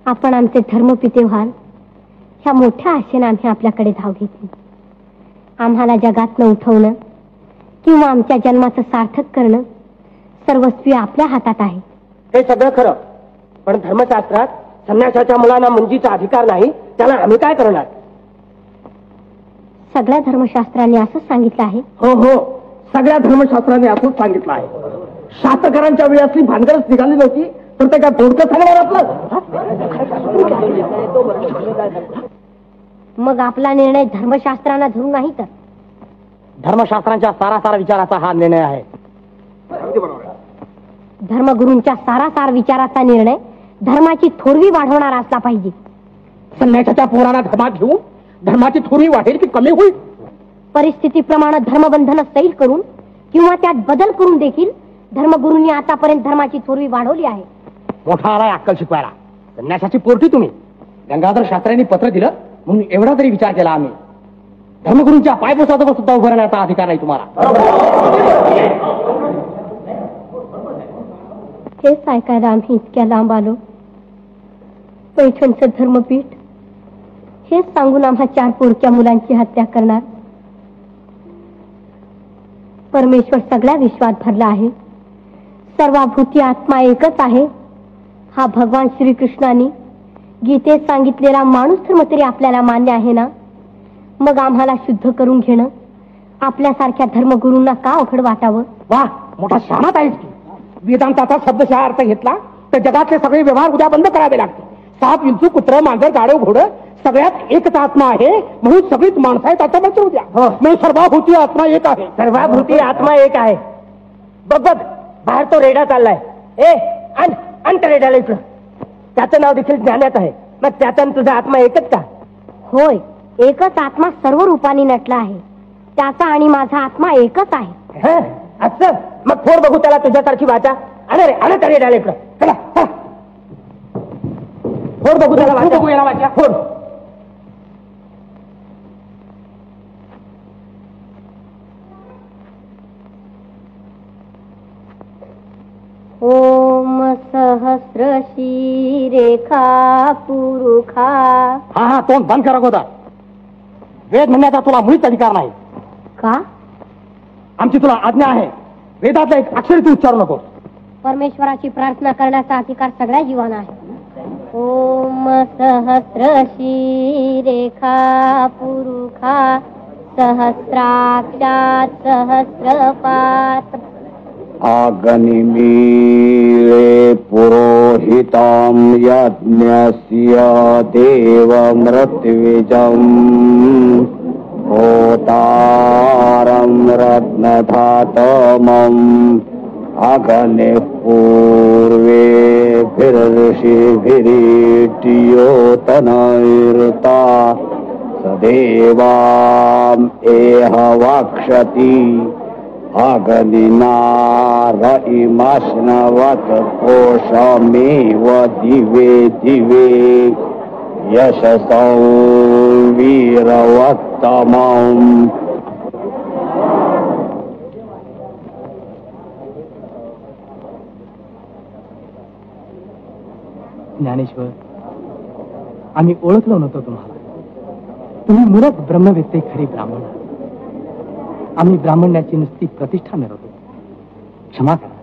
आपण आमचे धर्मपिते व्हाल ह्या मोठ्या आशेने आम्ही आपल्याकडे धाव घेतली. आम्हाला जगातनं उठवणं किंवा आमच्या जन्माचं सार्थक करणं सर्वस्वी आपल्या हातात आहे. हे सगळं खरं, पण धर्मशास्त्रात संन्यासाच्या मुलांना मुंजीचा अधिकार नाही, त्याला आम्ही काय करणार? सगळ्या धर्मशास्त्रांनी असंच सांगितलं आहे. हो हो, सगळ्या धर्मशास्त्रांनी असंच सांगितलं आहे. शास्त्रकारांच्या वेळी असली भानगडच निघाली नव्हती तर ते काय थोडकं सांगणार आपलं? मग आपला निर्णय धर्मशास्त्रांना धरून नाही तर धर्मशास्त्रांच्या सारासार विचाराचा हा निर्णय आहे. धर्मगुरूंच्या सारासार विचाराचा निर्णय धर्माची थोरवी वाढवणारा असला पाहिजे. संन्यासाच्या पोराला धर्मात घेऊन धर्माची थोरवी वाढेल की कमी होईल? परिस्थितीप्रमाणे धर्मबंधन सैल करून किंवा त्यात बदल करून देखील धर्मगुरूंनी आतापर्यंत धर्माची थोरवी वाढवली आहे. मोठा आलाय अक्कल शिकवायला. संन्यासाची पोरटी तुम्ही. गंगाधर शास्त्र्यांनी पत्र दिलं म्हणून एवढा तरी विचार केला आम्ही. धर्मगुरूंच्या पायपोसाजवळ सुद्धा उभं राहण्याचा अधिकार नाही तुम्हाला. हेच ऐकायला आम्ही इतक्या लांब आलो. पैठणचं धर्मपीठ हेच सांगून आम्हा 4 पोरक्या मुलांची हत्या करणार. परमेश्वर सगळ्या विश्वात भरला आहे. सर्वभूती आत्मा एकच आहे हा भगवान श्रीकृष्णांनी गीतेत सांगितलेला माणूस धर्म तरी आपल्याला मान्य आहे ना? मग आम्हाला शुद्ध करून घेणं आपल्यासारख्या धर्मगुरूंना का अवघड वाटावं? वा, मोठा शहाणात आहेस की. वेदांताचा शब्दशः अर्थ घेतला तर जगातले सगळे व्यवहार उद्या बंद करावे लागतील. साप, विंचू, कुत्र, मांजर, गाढव, घोडं सगळ्यात एकच आत्मा आहे म्हणून सगळीच माणसं आहेत आता बचू द्या. म्हणजे सर्वभूती आत्मा एक आहे. सर्वभूती आत्मा एक आहे. बघ बघ, बाहेर तो रेडा चाललाय. अंत रेडाला इकडं. त्याचं नाव देखील ज्ञानात आहे. मग त्याचा तुझा आत्मा एकच का? होय, एकच आत्मा सर्व रूपाने नटला आहे. त्याचा आणि माझा आत्मा एकच आहे. असं मग फोड बघू त्याला तुझ्यासारखी वाचा. अरे अरे त्या रेडाला इकडं. चला फोड बघू त्याला वाचा. बघू याला वाचा. फोड. ओम सहस्र शीरेखा पुरुखा. हा तोंड बंद करा गोदा. वेद म्हणण्याचा तुला मुळीच अधिकार नाही. का? आमची तुला आज्ञा आहे. वेदातला एक अक्षर तू उच्चारू नको. परमेश्वराची प्रार्थना करण्याचा अधिकार सगळ्या जीवांना आहे. ओम सहस्र शीरेखा पुरुखा सहस्राक्षात सहस्रपात. अग्निमीळे पुरोहितं यज्ञस्य देवमृत्विजम् होतारं रत्नधातमम् अग्निः पूर्वेभिर्षिभिरीट्योतनैर्ता सदेवाम् एह वक्षति अग्निना रइमाश्नवत कोशमेव दिवे दिवे यशसौ वीरवत्तमम्. ज्ञानेश्वर, आम्ही ओळखलो नव्हतो तुम्हाला. तुम्ही मूर्ख ब्रह्मवेत्ते खरी ब्राह्मण. आम्ही ब्राह्मण्याची नुसती प्रतिष्ठा मिळवतो. क्षमा करा.